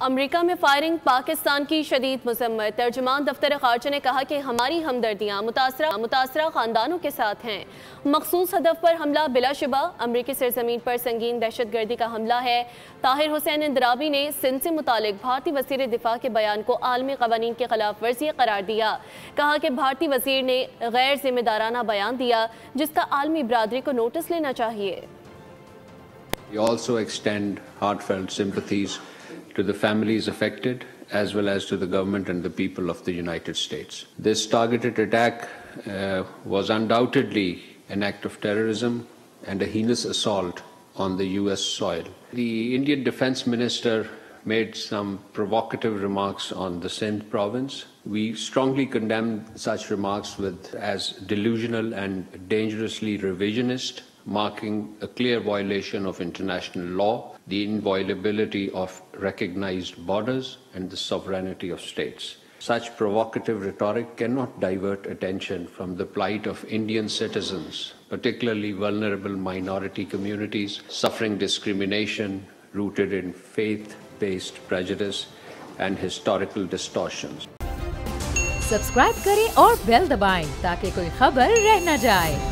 America में firing Pakistan की शदीद मजम्मत। तर्जुमान दफ्तर खारजा ने कहा कि हमारी हमदर्दियाँ मुतासरा खानदानों के साथ हैं। मखसूस हदफ पर हमला बिलाशुबा अमरीकी सरजमीन पर संगीन दहशतगर्दी का हमला है। ताहिर हुसैन इंदराबी ने सिंध से मुतालिक भारतीय वज़ीर दिफा के बयान को आलमी क़वानीन की खिलाफ वर्जी करार दिया। कहा कि भारतीय वज़ीर ने गैर जिम्मेदाराना बयान दिया जिसका आलमी बरादरी को नोटिस लेना चाहिए। We also extend heartfelt sympathies to the families affected, as well as to the government and the people of the United States. This targeted attack was undoubtedly an act of terrorism and a heinous assault on the US soil. The Indian Defence Minister made some provocative remarks on the Sindh province. We strongly condemn such remarks as delusional and dangerously revisionist, marking a clear violation of international law, the inviolability of recognized borders, and the sovereignty of states. Such provocative rhetoric cannot divert attention from the plight of Indian citizens, particularly vulnerable minority communities suffering discrimination rooted in faith-based prejudice and historical distortions. Subscribe करें और bell दबाएं ताकि कोई खबर रह न जाए।